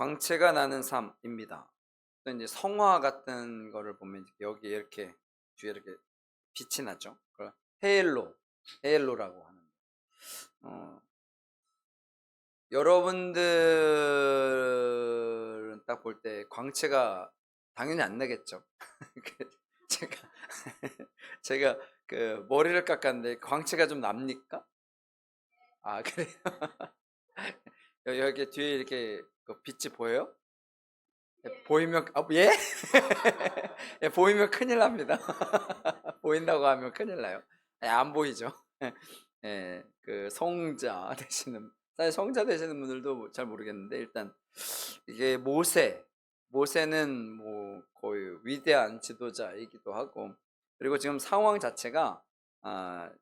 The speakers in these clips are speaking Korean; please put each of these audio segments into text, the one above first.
광채가 나는 삶입니다. 또 이제 성화 같은 거를 보면 여기 이렇게 뒤에 이렇게 빛이 나죠. 그걸 헤일로라고 하는. 어, 여러분들은 딱 볼 때 광채가 당연히 안 나겠죠. 제가 제가 그 머리를 깎았는데 광채가 좀 납니까? 아, 그래요? 여기 뒤에 이렇게 그 빛이 보여요? 보이면 예? 예, 보이면 큰일 납니다. 보인다고 하면 큰일 나요. 예, 안 보이죠. 예, 그 성자 되시는, 사실 성자 되시는 분들도 잘 모르겠는데, 일단 이게 모세는 뭐 거의 위대한 지도자이기도 하고, 그리고 지금 상황 자체가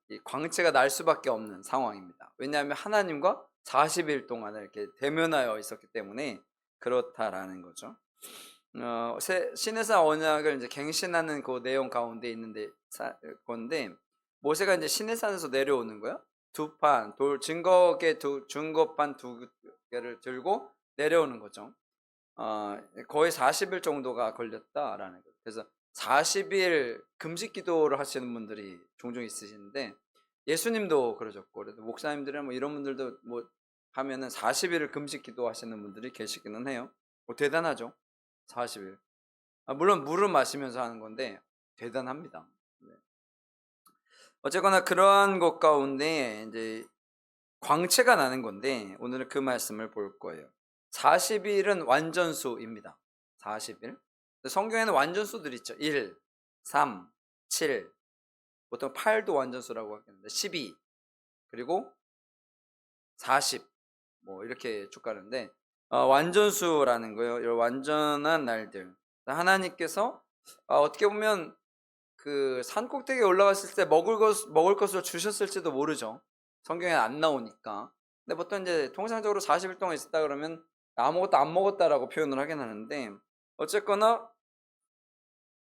이 광채가 날 수밖에 없는 상황입니다. 왜냐하면 하나님과 40일 동안 이렇게 대면하여 있었기 때문에 그렇다라는 거죠. 시내산 언약을 이제 갱신하는 그 내용 가운데 있는데 건데, 모세가 이제 시내산에서 내려오는 거야. 증거계 증거판 두 개를 들고 내려오는 거죠. 거의 40일 정도가 걸렸다라는 거예요. 그래서 40일 금식 기도를 하시는 분들이 종종 있으시는데, 예수님도 그러셨고, 그래도 목사님들이나 뭐 이런 분들도 뭐 하면은 40일을 금식 기도하시는 분들이 계시기는 해요. 뭐 대단하죠. 40일. 물론 물은 마시면서 하는 건데 대단합니다. 네. 어쨌거나 그러한 것 가운데 이제 광채가 나는 건데, 오늘은 그 말씀을 볼 거예요. 40일은 완전수입니다. 40일. 성경에는 완전수들 있죠. 1, 3, 7, 보통 8도 완전수라고 하겠는데 12, 그리고 40, 뭐 이렇게 쭉 가는데, 완전수라는 거예요. 이런 완전한 날들. 하나님께서 어떻게 보면 그 산 꼭대기에 올라갔을 때 먹을 것을 주셨을지도 모르죠. 성경에 안 나오니까. 근데 보통 이제 통상적으로 40일 동안 있었다 그러면 아무것도 안 먹었다라고 표현을 하긴 하는데, 어쨌거나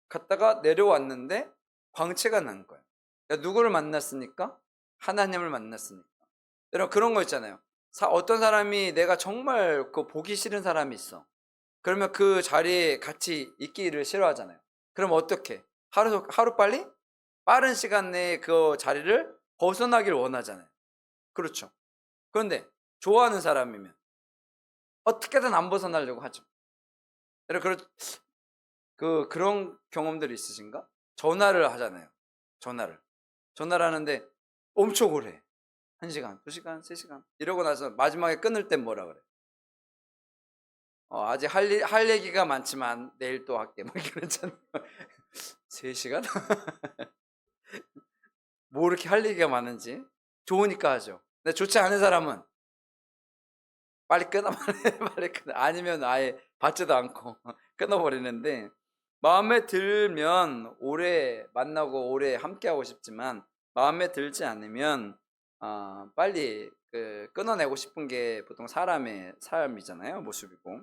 갔다가 내려왔는데 광채가 난 거예요. 그러니까 누구를 만났습니까? 하나님을 만났으니까. 여러분, 그런 거 있잖아요. 어떤 사람이 내가 정말 그 보기 싫은 사람이 있어. 그러면 그 자리에 같이 있기를 싫어하잖아요. 그럼 어떻게? 하루 빨리 빠른 시간 내에 그 자리를 벗어나길 원하잖아요. 그렇죠. 그런데 좋아하는 사람이면 어떻게든 안 벗어나려고 하죠. 여러분, 그런 경험들이 있으신가? 전화를 하잖아요. 전화를 하는데 엄청 오래, 1시간, 2시간, 3시간 이러고 나서 마지막에 끊을 땐 뭐라 그래? 아직 할 얘기가 많지만 내일 또 할게, 뭐 그러잖아요. 3시간? 뭐 이렇게 할 얘기가 많은지. 좋으니까 하죠. 근데 좋지 않은 사람은 빨리 끊어, 빨리 끊어. 아니면 아예 받지도 않고 끊어버리는데, 마음에 들면 오래 만나고 오래 함께하고 싶지만, 마음에 들지 않으면 빨리 끊어내고 싶은 게 보통 사람의 삶이잖아요, 모습이고.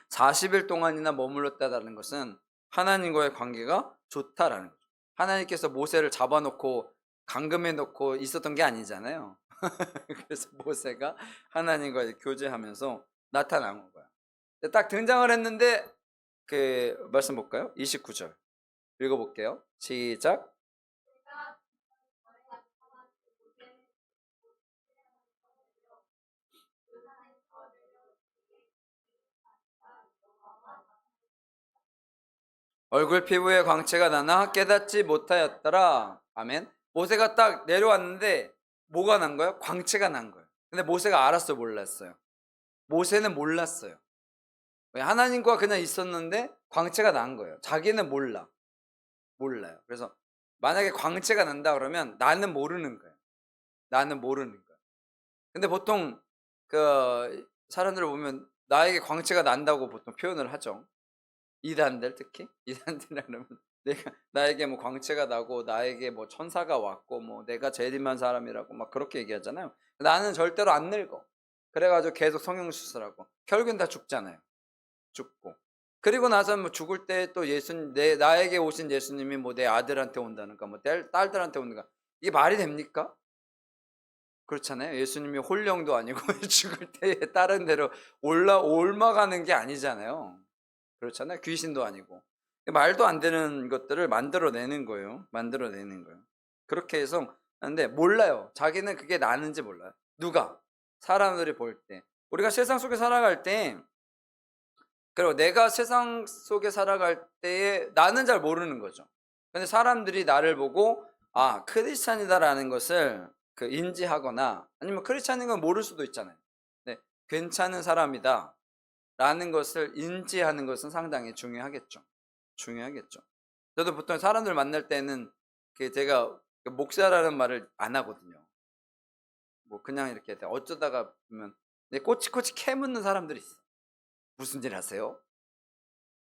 40일 동안이나 머물렀다는 것은 하나님과의 관계가 좋다라는 거죠. 하나님께서 모세를 잡아놓고 감금해 놓고 있었던 게 아니잖아요. 그래서 모세가 하나님과 교제하면서 나타난 거야. 딱 등장을 했는데, 그 말씀 볼까요? 29절 읽어볼게요. 시작. 얼굴 피부에 광채가 나나 깨닫지 못하였더라. 아멘. 모세가 딱 내려왔는데 뭐가 난 거예요? 광채가 난 거예요. 근데 모세가 알았어요, 몰랐어요? 모세는 몰랐어요. 왜? 하나님과 그냥 있었는데 광채가 난 거예요. 자기는 몰라요. 그래서 만약에 광채가 난다 그러면 나는 모르는 거예요. 나는 모르는 거예요. 근데 보통 그 사람들을 보면 나에게 광채가 난다고 보통 표현을 하죠. 이단들, 특히 이단들이라 그러면 나에게 뭐 광채가 나고 나에게 뭐 천사가 왔고 뭐 내가 제일 임한 사람이라고 막 그렇게 얘기하잖아요. 나는 절대로 안 늙어. 그래가지고 계속 성형수술하고 결국엔 다 죽잖아요. 죽고, 그리고 나서 뭐 죽을 때 또 나에게 오신 예수님이 뭐 내 아들한테 온다는가 뭐 딸들한테 온다는가, 이게 말이 됩니까? 그렇잖아요. 예수님이 홀령도 아니고 죽을 때에 다른 데로 옮아가는 게 아니잖아요. 그렇잖아요. 귀신도 아니고. 말도 안 되는 것들을 만들어내는 거예요. 만들어내는 거예요. 그렇게 해서 근데 몰라요. 자기는 그게 나는지 몰라요. 누가? 사람들이 볼 때. 우리가 세상 속에 살아갈 때, 그리고 내가 세상 속에 살아갈 때에 나는 잘 모르는 거죠. 근데 사람들이 나를 보고 아, 크리스찬이다라는 것을 인지하거나 아니면 크리스찬인 건 모를 수도 있잖아요. 네, 괜찮은 사람이다 라는 것을 인지하는 것은 상당히 중요하겠죠. 중요하겠죠. 저도 보통 사람들 만날 때는 제가 목사라는 말을 안 하거든요. 뭐 그냥 이렇게 어쩌다가 보면 꼬치꼬치 캐묻는 사람들이 있어. 무슨 일 하세요?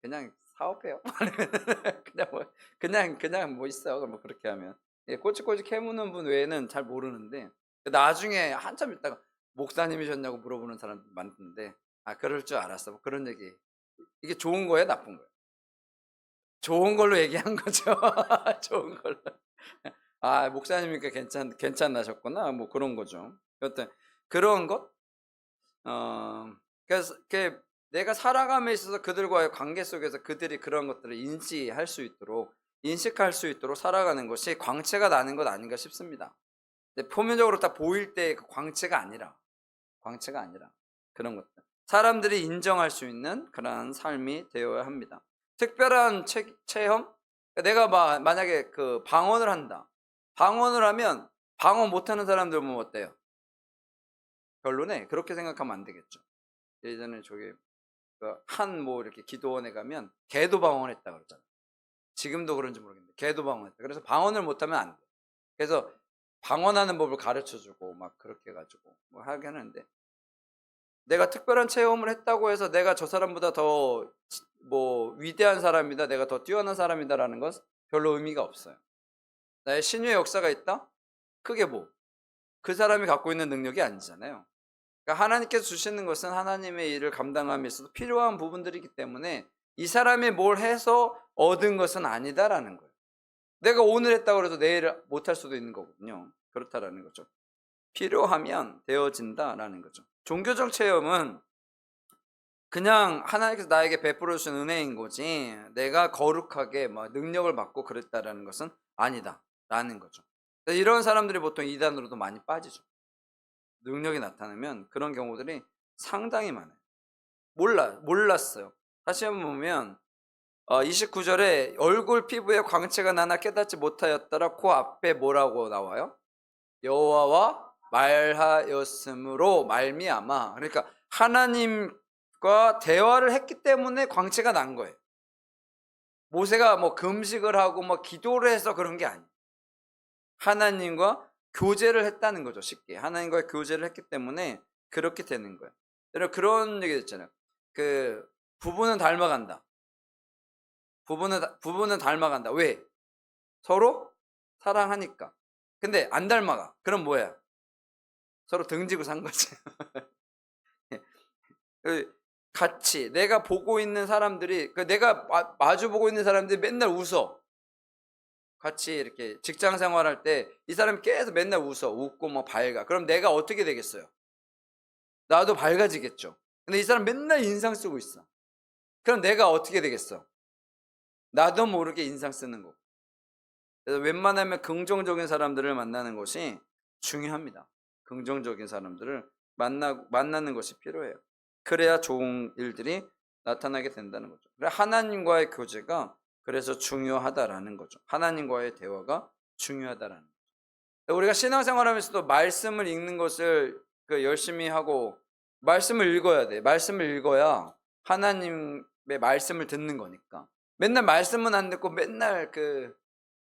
그냥 사업해요. 그냥 뭐 있어. 그럼 뭐 그렇게 하면 꼬치꼬치 캐묻는 분 외에는 잘 모르는데 나중에 한참 있다가 목사님이셨냐고 물어보는 사람도 많던데 아 그럴 줄 알았어. 뭐 그런 얘기. 이게 좋은 거예요, 나쁜 거예요? 좋은 걸로 얘기한 거죠. 좋은 걸로. 아, 목사님이니까 괜찮나셨구나. 뭐 그런 거죠. 여튼 그런 것. 그래서 내가 살아감에 있어서 그들과의 관계 속에서 그들이 그런 것들을 인지할 수 있도록 인식할 수 있도록 살아가는 것이 광채가 나는 것 아닌가 싶습니다. 근데 표면적으로 딱 보일 때 그 광채가 아니라 그런 것들. 사람들이 인정할 수 있는 그러한 삶이 되어야 합니다. 특별한 체험? 내가 만약에 방언을 한다. 방언을 하면 방언 못하는 사람들 보면 어때요? 별로네. 그렇게 생각하면 안 되겠죠. 예전에 저기 뭐 이렇게 기도원에 가면 개도 방언했다 그러잖아요. 지금도 그런지 모르겠는데 개도 방언했다. 그래서 방언을 못하면 안 돼. 그래서 방언하는 법을 가르쳐주고 막 그렇게 해가지고 뭐 하게 하는데 내가 특별한 체험을 했다고 해서 내가 저 사람보다 더 뭐 위대한 사람이다, 내가 더 뛰어난 사람이다라는 것 별로 의미가 없어요. 나의 신유의 역사가 있다? 그게 뭐 그 사람이 갖고 있는 능력이 아니잖아요. 그러니까 하나님께서 주시는 것은 하나님의 일을 감당함에 있어서 필요한 부분들이기 때문에 이 사람이 뭘 해서 얻은 것은 아니다라는 거예요. 내가 오늘 했다고 해서 내일 못할 수도 있는 거거든요. 그렇다라는 거죠. 필요하면 되어진다라는 거죠. 종교적 체험은 그냥 하나님께서 나에게 베풀어 주신 은혜인 거지 내가 거룩하게 능력을 받고 그랬다라는 것은 아니다라는 거죠. 이런 사람들이 보통 이단으로도 많이 빠지죠. 능력이 나타나면 그런 경우들이 상당히 많아요. 몰랐어요. 다시 한번 보면 29절에 얼굴 피부에 광채가 나나 깨닫지 못하였더라. 그 앞에 뭐라고 나와요? 여호와와 말하였으므로 말미암아. 그러니까 하나님과 대화를 했기 때문에 광채가 난 거예요. 모세가 뭐 금식을 하고 뭐 기도를 해서 그런 게 아니에요. 하나님과 교제를 했다는 거죠. 쉽게 하나님과 교제를 했기 때문에 그렇게 되는 거예요. 여러분 그런 얘기 있잖아요. 부부는 닮아간다. 부부는 닮아간다. 왜? 서로 사랑하니까. 근데 안 닮아가. 그럼 뭐야? 서로 등지고 산 거지. 같이 내가 보고 있는 사람들이 내가 마주 보고 있는 사람들이 맨날 웃어. 같이 이렇게 직장 생활할 때 이 사람이 계속 맨날 웃고 뭐 밝아. 그럼 내가 어떻게 되겠어요? 나도 밝아지겠죠. 근데 이 사람 맨날 인상 쓰고 있어. 그럼 내가 어떻게 되겠어? 나도 모르게 인상 쓰는 거. 그래서 웬만하면 긍정적인 사람들을 만나는 것이 중요합니다. 긍정적인 사람들을 만나는 것이 필요해요. 그래야 좋은 일들이 나타나게 된다는 거죠. 하나님과의 교제가 그래서 중요하다라는 거죠. 하나님과의 대화가 중요하다라는 거죠. 우리가 신앙생활하면서도 말씀을 읽는 것을 열심히 하고 말씀을 읽어야 돼. 말씀을 읽어야 하나님의 말씀을 듣는 거니까. 맨날 말씀은 안 듣고 맨날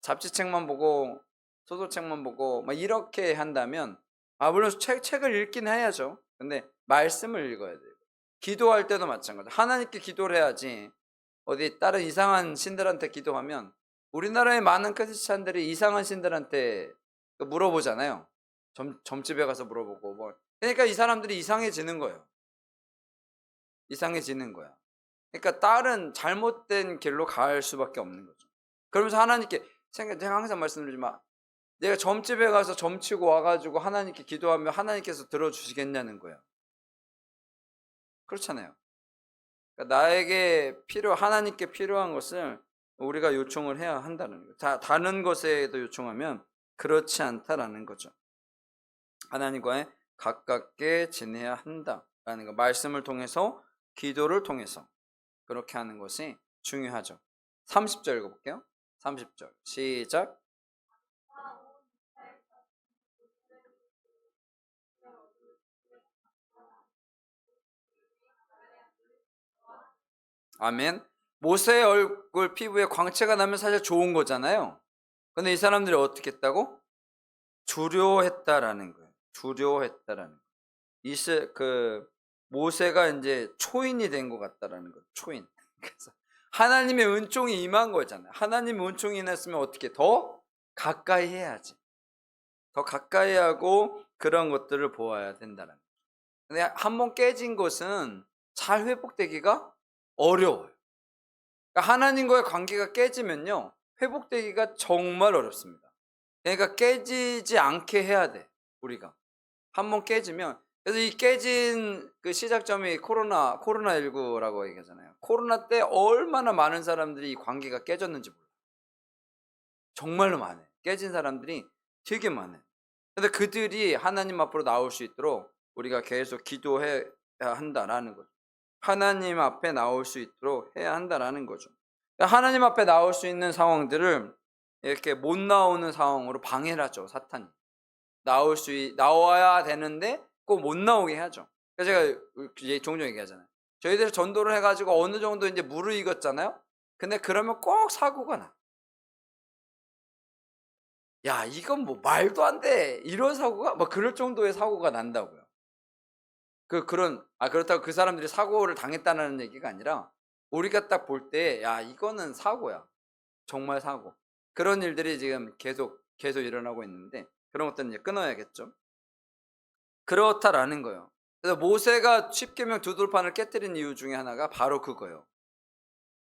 잡지책만 보고 소설책만 보고 막 이렇게 한다면 물론 책을 읽긴 해야죠. 근데 말씀을 읽어야 돼요. 기도할 때도 마찬가지로 하나님께 기도를 해야지 어디 다른 이상한 신들한테 기도하면 우리나라의 많은 크리스찬들이 이상한 신들한테 물어보잖아요. 점집에 가서 물어보고 뭐. 그러니까 이 사람들이 이상해지는 거예요. 이상해지는 거야. 그러니까 다른 잘못된 길로 갈 수밖에 없는 거죠. 그러면서 하나님께 제가 항상 말씀드리지만 내가 점집에 가서 점치고 와가지고 하나님께 기도하면 하나님께서 들어주시겠냐는 거예요. 그렇잖아요. 그러니까 나에게 하나님께 필요한 것을 우리가 요청을 해야 한다는 거예요. 다른 것에도 요청하면 그렇지 않다라는 거죠. 하나님과의 가깝게 지내야 한다라는 거. 말씀을 통해서, 기도를 통해서 그렇게 하는 것이 중요하죠. 30절 읽어볼게요. 30절 시작. 아멘. 모세의 얼굴 피부에 광채가 나면 사실 좋은 거잖아요. 근데 이 사람들이 어떻게 했다고? 두려워했다라는 거예요. 두려워했다라는 거예요. 모세가 이제 초인이 된 것 같다라는 거예요. 초인. 그래서 하나님의 은총이 임한 거잖아요. 하나님의 은총이 임했으면 어떻게 더 가까이 해야지. 더 가까이 하고 그런 것들을 보아야 된다는 거예요. 근데 한번 깨진 것은 잘 회복되기가 어려워요. 그러니까 하나님과의 관계가 깨지면요, 회복되기가 정말 어렵습니다. 그러니까 깨지지 않게 해야 돼, 우리가. 한번 깨지면. 그래서 이 깨진 그 시작점이 코로나19라고 얘기하잖아요. 코로나 때 얼마나 많은 사람들이 이 관계가 깨졌는지 몰라요. 정말로 많아요. 깨진 사람들이 되게 많아요. 근데 그들이 하나님 앞으로 나올 수 있도록 우리가 계속 기도해야 한다라는 거죠. 하나님 앞에 나올 수 있도록 해야 한다라는 거죠. 하나님 앞에 나올 수 있는 상황들을 이렇게 못 나오는 상황으로 방해를 하죠, 사탄이. 나와야 되는데 꼭 못 나오게 하죠. 그래서 제가 종종 얘기하잖아요. 저희들 전도를 해가지고 어느 정도 이제 무르익었잖아요. 근데 그러면 꼭 사고가 나. 야, 이건 뭐 말도 안 돼. 이런 사고가 뭐 그럴 정도의 사고가 난다고요. 그렇다고 그 사람들이 사고를 당했다는 얘기가 아니라 우리가 딱 볼 때, 야, 이거는 사고야. 정말 사고. 그런 일들이 지금 계속 일어나고 있는데 그런 것들은 이제 끊어야겠죠. 그렇다라는 거예요. 그래서 모세가 십계명 두 돌판을 깨뜨린 이유 중에 하나가 바로 그거예요.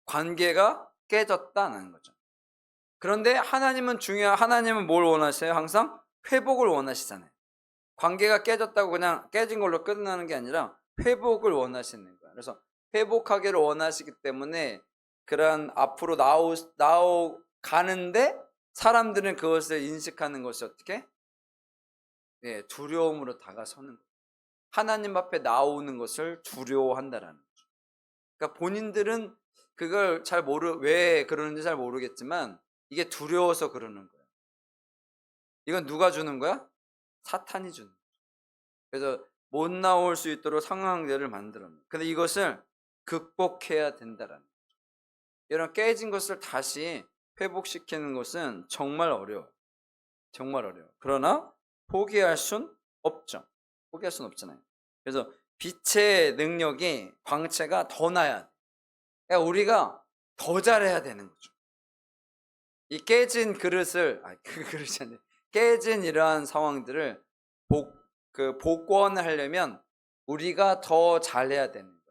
관계가 깨졌다는 거죠. 그런데 하나님은 뭘 원하세요? 항상 회복을 원하시잖아요. 관계가 깨졌다고 그냥 깨진 걸로 끝나는 게 아니라 회복을 원하시는 거예요. 그래서 회복하기를 원하시기 때문에 그런 앞으로 나가는데 사람들은 그것을 인식하는 것이 어떻게? 네, 두려움으로 다가서는 거예요. 하나님 앞에 나오는 것을 두려워한다라는 거죠. 그러니까 본인들은 그걸 왜 그러는지 잘 모르겠지만 이게 두려워서 그러는 거예요. 이건 누가 주는 거야? 사탄이 주는 거예요. 그래서 못 나올 수 있도록 상황들을 만들어요. 근데 이것을 극복해야 된다라는 거죠. 이런 깨진 것을 다시 회복시키는 것은 정말 어려워요. 정말 어려워요. 그러나 포기할 순 없죠. 포기할 순 없잖아요. 그래서 빛의 능력이, 광채가 더 나야 돼. 그러니까 우리가 더 잘해야 되는 거죠. 이 깨진 그릇을, 그릇이 아니라 깨진 이러한 상황들을 복원을 하려면 우리가 더 잘해야 되는 거예요.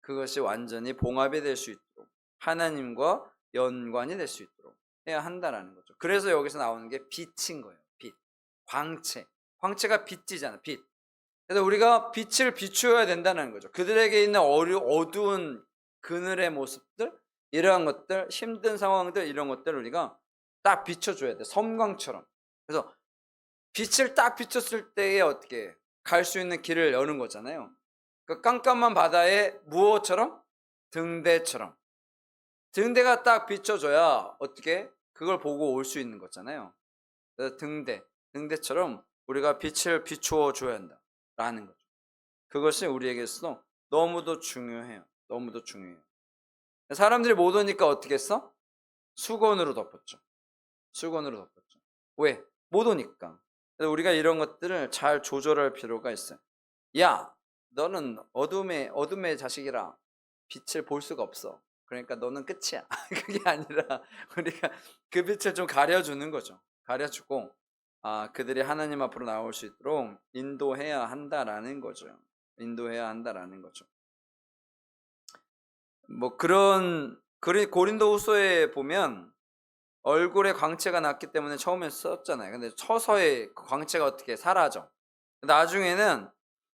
그것이 완전히 봉합이 될 수 있도록, 하나님과 연관이 될 수 있도록 해야 한다라는 거죠. 그래서 여기서 나오는 게 빛인 거예요. 빛, 광채. 광채가 빛이잖아, 빛. 그래서 우리가 빛을 비추어야 된다는 거죠. 그들에게 있는 어두운 그늘의 모습들, 이러한 것들, 힘든 상황들, 이런 것들을 우리가 딱 비춰줘야 돼. 섬광처럼. 그래서 빛을 딱 비췄을 때에 어떻게 갈 수 있는 길을 여는 거잖아요. 그 깜깜한 바다에 무엇처럼? 등대처럼. 등대가 딱 비춰줘야 어떻게 그걸 보고 올 수 있는 거잖아요. 그래서 등대처럼 우리가 빛을 비추어 줘야 한다라는 거죠. 그것이 우리에게서 너무도 중요해요. 너무도 중요해요. 사람들이 못 오니까 어떻게 했어? 수건으로 덮었죠. 수건으로 덮었죠. 왜? 못 오니까. 그래서 우리가 이런 것들을 잘 조절할 필요가 있어요. 야, 너는 어둠의 자식이라 빛을 볼 수가 없어. 그러니까 너는 끝이야. 그게 아니라 우리가 그 빛을 좀 가려주는 거죠. 가려주고 그들이 하나님 앞으로 나올 수 있도록 인도해야 한다라는 거죠. 인도해야 한다라는 거죠. 뭐 고린도후서에 보면 얼굴에 광채가 났기 때문에 처음에 썼잖아요. 근데 서서히 그 광채가 어떻게 사라져. 나중에는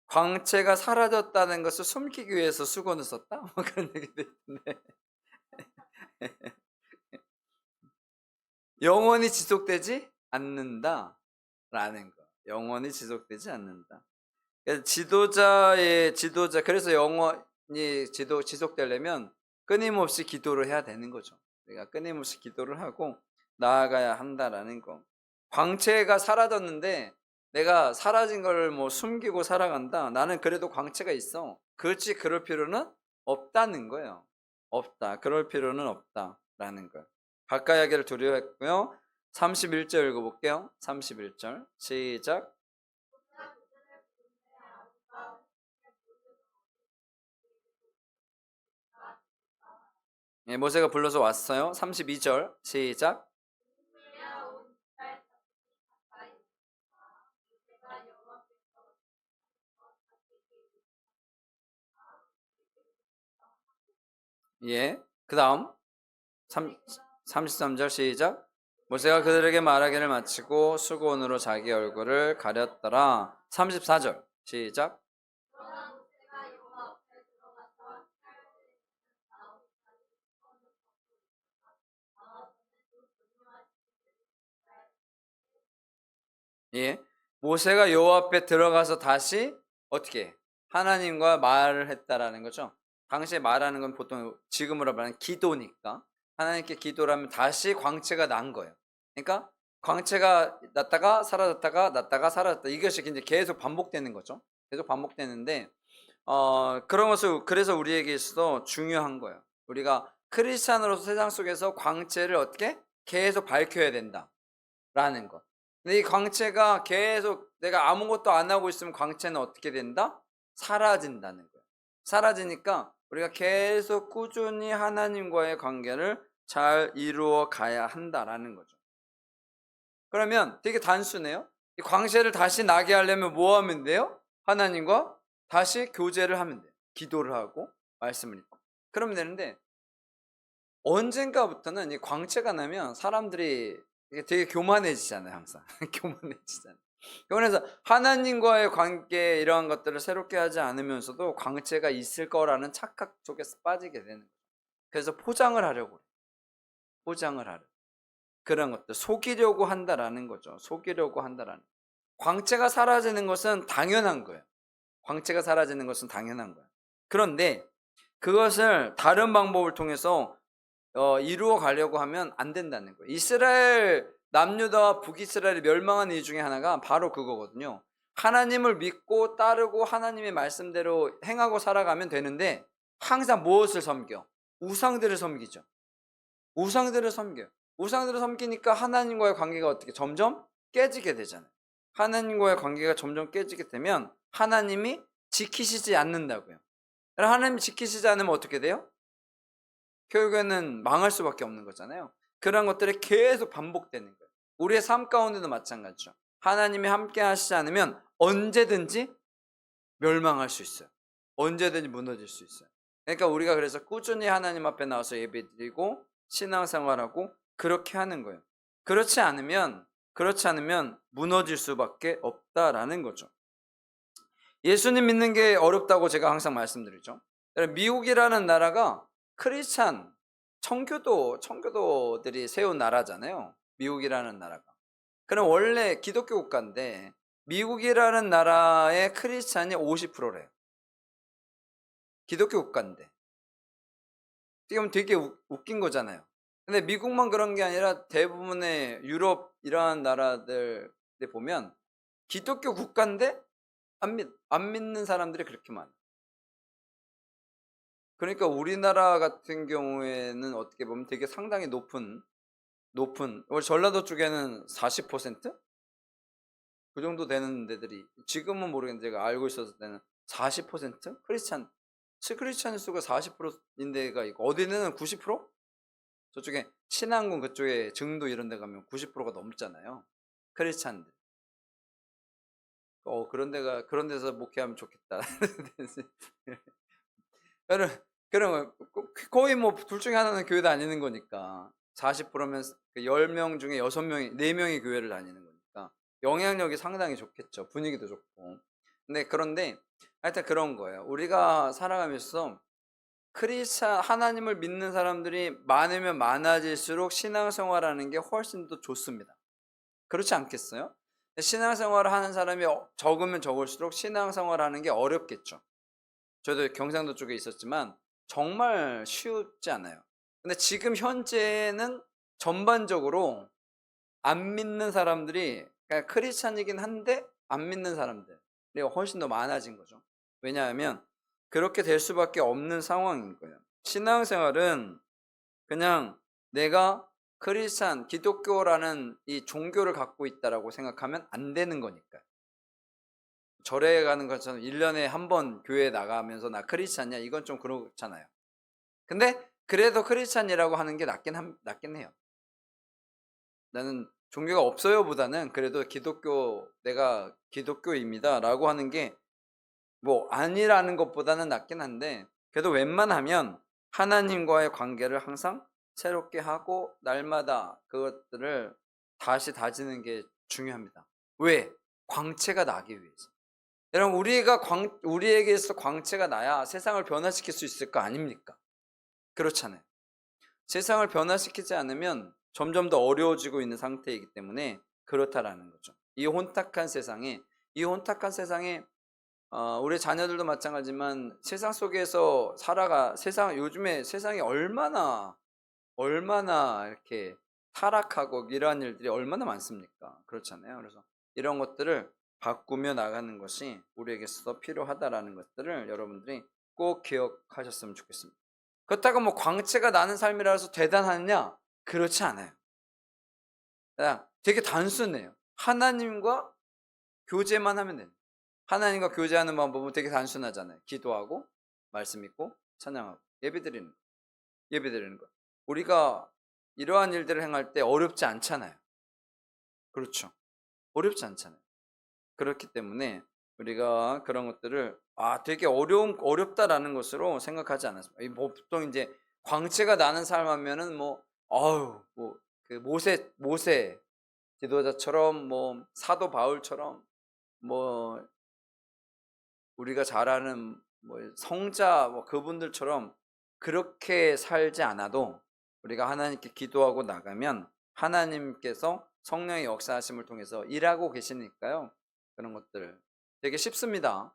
광채가 사라졌다는 것을 숨기기 위해서 수건을 썼다? 뭐 그런 얘기도 있는데 영원히 지속되지 않는다라는 거. 영원히 지속되지 않는다. 그래서 그래서 영원히 지속되려면 끊임없이 기도를 해야 되는 거죠. 우리가 끊임없이 기도를 하고 나아가야 한다라는 거. 광채가 사라졌는데 내가 사라진 걸 뭐 숨기고 살아간다. 나는 그래도 광채가 있어. 그렇지, 그럴 필요는 없다는 거예요. 없다. 그럴 필요는 없다라는 거예요. 가까이 하기를 두려워했고요. 31절 읽어볼게요. 31절 시작. 예, 모세가 불러서 왔어요. 32절 시작. 예, 그 다음 33절 시작. 모세가 그들에게 말하기를 마치고 수고온으로 자기 얼굴을 가렸더라. 34절 시작. 예, 모세가 여호와 앞에 들어가서 다시 어떻게 하나님과 말을 했다라는 거죠. 당시에 말하는 건 보통 지금으로 말하는 기도니까 하나님께 기도를 하면 다시 광채가 난 거예요. 그러니까 광채가 났다가 사라졌다가 났다가 사라졌다, 이것이 이제 계속 반복되는 거죠. 계속 반복되는데 그런 것을, 그래서 우리에게 있어서 중요한 거예요. 우리가 크리스찬으로서 세상 속에서 광채를 어떻게 계속 밝혀야 된다라는 것. 근데 이 광채가 계속 내가 아무것도 안 하고 있으면 광채는 어떻게 된다? 사라진다는 거예요. 사라지니까 우리가 계속 꾸준히 하나님과의 관계를 잘 이루어 가야 한다라는 거죠. 그러면 되게 단순해요. 이 광채를 다시 나게 하려면 뭐 하면 돼요? 하나님과 다시 교제를 하면 돼요. 기도를 하고 말씀을 읽고 그러면 되는데, 언젠가부터는 이 광채가 나면 사람들이 이게 되게 교만해지잖아요. 항상 교만해지잖아요. 그래서 하나님과의 관계 이러한 것들을 새롭게 하지 않으면서도 광채가 있을 거라는 착각 속에서 빠지게 되는 거예요. 그래서 포장을 하려고 그래요. 포장을 하려, 그런 것들 속이려고 한다라는 거죠. 속이려고 한다라는. 광채가 사라지는 것은 당연한 거예요. 광채가 사라지는 것은 당연한 거예요. 그런데 그것을 다른 방법을 통해서 이루어 가려고 하면 안 된다는 거예요. 이스라엘 남유다와 북이스라엘이 멸망한 이유 중에 하나가 바로 그거거든요. 하나님을 믿고 따르고 하나님의 말씀대로 행하고 살아가면 되는데 항상 무엇을 섬겨? 우상들을 섬기죠. 우상들을 섬겨요. 우상들을 섬기니까 하나님과의 관계가 어떻게 점점 깨지게 되잖아요. 하나님과의 관계가 점점 깨지게 되면 하나님이 지키시지 않는다고요. 하나님이 지키시지 않으면 어떻게 돼요? 결국에는 망할 수밖에 없는 거잖아요. 그런 것들이 계속 반복되는 거예요. 우리의 삶 가운데도 마찬가지죠. 하나님이 함께 하시지 않으면 언제든지 멸망할 수 있어요. 언제든지 무너질 수 있어요. 그러니까 우리가 그래서 꾸준히 하나님 앞에 나와서 예배드리고 신앙생활하고 그렇게 하는 거예요. 그렇지 않으면 무너질 수밖에 없다라는 거죠. 예수님 믿는 게 어렵다고 제가 항상 말씀드리죠. 미국이라는 나라가 크리스찬 청교도들이 세운 나라잖아요. 미국이라는 나라가. 그럼 원래 기독교 국가인데 미국이라는 나라의 크리스찬이 50%래요. 기독교 국가인데. 지금 되게 웃긴 거잖아요. 근데 미국만 그런 게 아니라 대부분의 유럽 이러한 나라들 보면 기독교 국가인데 안 믿는 사람들이 그렇게 많아요. 그러니까 우리나라 같은 경우에는 어떻게 보면 되게 상당히 높은 우리 전라도 쪽에는 40%? 그 정도 되는 데들이, 지금은 모르겠는데 제가 알고 있었을 때는 40% 크리스찬 수가 40%인 데가 있고, 어디는 90%? 저쪽에 신안군 그쪽에 증도 이런 데 가면 90%가 넘잖아요. 크리스찬들. 그런 데서 목회하면 좋겠다. 그런 거의 뭐 둘 중에 하나는 교회 다니는 거니까. 40%면 10명 중에 6명이 4명이 교회를 다니는 거니까 영향력이 상당히 좋겠죠. 분위기도 좋고. 근데 그런데 하여튼 그런 거예요. 우리가 살아가면서 하나님을 믿는 사람들이 많으면 많아질수록 신앙생활하는 게 훨씬 더 좋습니다. 그렇지 않겠어요? 신앙생활을 하는 사람이 적으면 적을수록 신앙생활하는 게 어렵겠죠. 저도 경상도 쪽에 있었지만 정말 쉽지 않아요. 근데 지금 현재는 전반적으로 안 믿는 사람들이, 그러니까 크리스찬이긴 한데 안 믿는 사람들이 훨씬 더 많아진 거죠. 왜냐하면 그렇게 될 수밖에 없는 상황인 거예요. 신앙생활은 그냥 내가 크리스찬, 기독교라는 이 종교를 갖고 있다라고 생각하면 안 되는 거니까요. 절에 가는 것처럼 1년에 한 번 교회 나가면서 나 크리스찬이야, 이건 좀 그렇잖아요. 근데 그래도 크리스찬이라고 하는 게 낫긴 해요. 나는 종교가 없어요 보다는 그래도 내가 기독교입니다 라고 하는 게 뭐 아니라는 것보다는 낫긴 한데, 그래도 웬만하면 하나님과의 관계를 항상 새롭게 하고 날마다 그것들을 다시 다지는 게 중요합니다. 왜? 광채가 나기 위해서. 여러분, 우리에게서 광채가 나야 세상을 변화시킬 수 있을 거 아닙니까? 그렇잖아요. 세상을 변화시키지 않으면 점점 더 어려워지고 있는 상태이기 때문에 그렇다라는 거죠. 이 혼탁한 세상에 우리 자녀들도 마찬가지지만 세상 속에서 요즘에 세상이 얼마나 이렇게 타락하고 이러한 일들이 얼마나 많습니까? 그렇잖아요. 그래서 이런 것들을 바꾸며 나가는 것이 우리에게서 필요하다라는 것들을 여러분들이 꼭 기억하셨으면 좋겠습니다. 그렇다고 뭐 광채가 나는 삶이라서 대단하느냐? 그렇지 않아요. 그냥 되게 단순해요. 하나님과 교제만 하면 됩니다. 하나님과 교제하는 방법은 되게 단순하잖아요. 기도하고 말씀 읽고 찬양하고 예배드리는 거. 우리가 이러한 일들을 행할 때 어렵지 않잖아요. 그렇죠. 어렵지 않잖아요. 그렇기 때문에 우리가 그런 것들을 되게 어렵다라는 것으로 생각하지 않았습니다. 보통 이제 광채가 나는 삶 하면은 그 모세 지도자처럼, 뭐 사도 바울처럼, 뭐 우리가 잘 아는 뭐 성자 그분들처럼 그렇게 살지 않아도 우리가 하나님께 기도하고 나가면 하나님께서 성령의 역사하심을 통해서 일하고 계시니까요. 그런 것들 되게 쉽습니다.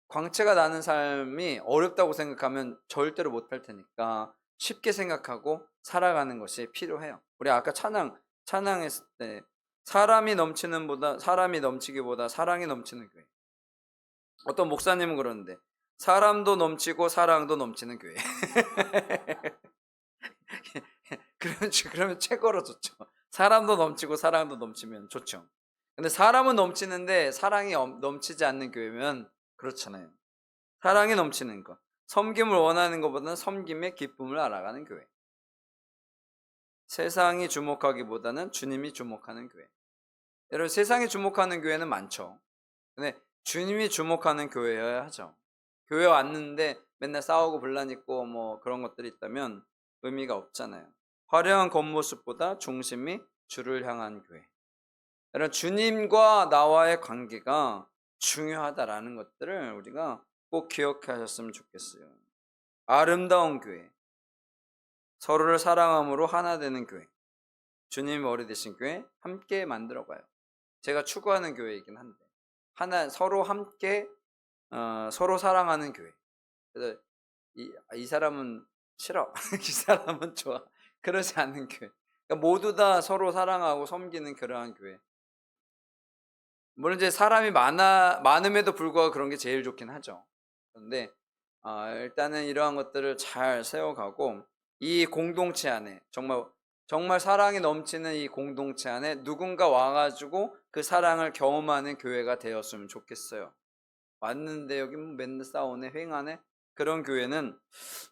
광채가 나는 삶이 어렵다고 생각하면 절대로 못할 테니까 쉽게 생각하고 살아가는 것이 필요해요. 우리 아까 찬양했을 때 사람이 넘치기보다 사랑이 넘치는 교회. 어떤 목사님은 그러는데 사람도 넘치고 사랑도 넘치는 교회. 그러면 최고로 좋죠. 사람도 넘치고 사랑도 넘치면 좋죠. 근데 사람은 넘치는데 사랑이 넘치지 않는 교회면 그렇잖아요. 사랑이 넘치는 것, 섬김을 원하는 것보다는 섬김의 기쁨을 알아가는 교회. 세상이 주목하기보다는 주님이 주목하는 교회. 여러분, 세상이 주목하는 교회는 많죠. 근데 주님이 주목하는 교회여야 하죠. 교회 왔는데 맨날 싸우고 분란 있고 뭐 그런 것들이 있다면 의미가 없잖아요. 화려한 겉모습보다 중심이 주를 향한 교회. 여러분, 주님과 나와의 관계가 중요하다라는 것들을 우리가 꼭 기억하셨으면 좋겠어요. 아름다운 교회, 서로를 사랑함으로 하나 되는 교회, 주님 머리 되신 교회 함께 만들어가요. 제가 추구하는 교회이긴 한데 서로 함께 서로 사랑하는 교회. 그래서 이 사람은 싫어, 이 사람은 좋아, 그러지 않는 교회. 그러니까 모두 다 서로 사랑하고 섬기는 그러한 교회. 물론 이제 사람이 많음에도 불구하고 그런 게 제일 좋긴 하죠. 그런데 일단은 이러한 것들을 잘 세워가고 이 공동체 안에 정말 사랑이 넘치는 이 공동체 안에 누군가 와가지고 그 사랑을 경험하는 교회가 되었으면 좋겠어요. 왔는데 여기 맨날 싸우네, 횡하네, 그런 교회는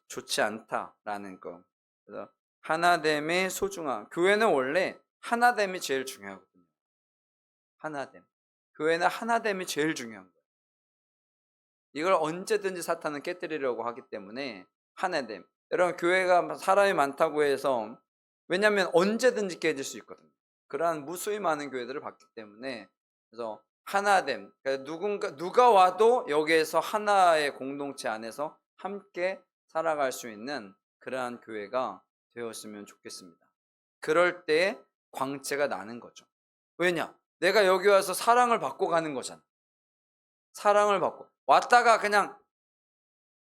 좋지 않다라는 거. 그래서 하나됨의 소중함. 교회는 원래 하나됨이 제일 중요하거든요. 하나됨. 교회는 하나됨이 제일 중요한 거예요. 이걸 언제든지 사탄은 깨뜨리려고 하기 때문에 하나됨. 여러분, 교회가 사람이 많다고 해서 왜냐하면 언제든지 깨질 수 있거든요. 그러한 무수히 많은 교회들을 봤기 때문에, 그래서 하나됨, 그러니까 누가 와도 여기에서 하나의 공동체 안에서 함께 살아갈 수 있는 그러한 교회가 되었으면 좋겠습니다. 그럴 때 광채가 나는 거죠. 왜냐? 내가 여기 와서 사랑을 받고 가는 거잖아. 사랑을 받고 왔다가 그냥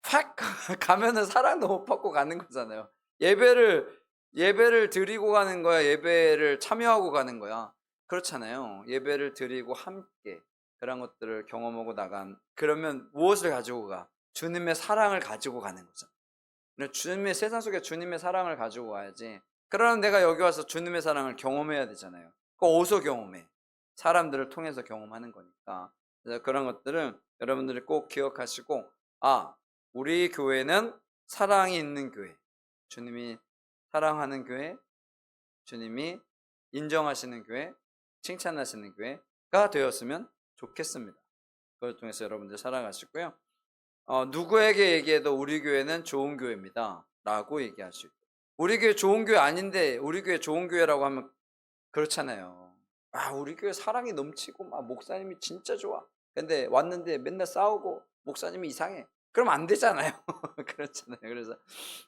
확 가면은 사랑도 못 받고 가는 거잖아요. 예배를 드리고 가는 거야, 예배를 참여하고 가는 거야. 그렇잖아요. 예배를 드리고 함께 그런 것들을 경험하고 나간, 그러면 무엇을 가지고 가? 주님의 사랑을 가지고 가는 거잖아. 주님의, 세상 속에 주님의 사랑을 가지고 와야지. 그러면 내가 여기 와서 주님의 사랑을 경험해야 되잖아요. 그거 어디서 경험해? 사람들을 통해서 경험하는 거니까. 그래서 그런 것들을 여러분들이 꼭 기억하시고, 아, 우리 교회는 사랑이 있는 교회, 주님이 사랑하는 교회, 주님이 인정하시는 교회, 칭찬하시는 교회가 되었으면 좋겠습니다. 그걸 통해서 여러분들 살아가시고요. 누구에게 얘기해도 우리 교회는 좋은 교회입니다 라고 얘기할 수 있고, 우리 교회 좋은 교회 아닌데 우리 교회 좋은 교회라고 하면 그렇잖아요. 아, 우리 교회 사랑이 넘치고 막 목사님이 진짜 좋아. 근데 왔는데 맨날 싸우고 목사님이 이상해. 그럼 안 되잖아요. 그렇잖아요. 그래서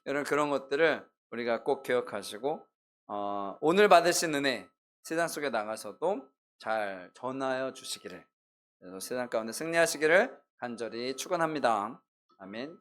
이런 그런 것들을 우리가 꼭 기억하시고, 오늘 받으신 은혜 세상 속에 나가서도 잘 전하여 주시기를, 그래서 세상 가운데 승리하시기를 간절히 축원합니다. 아멘.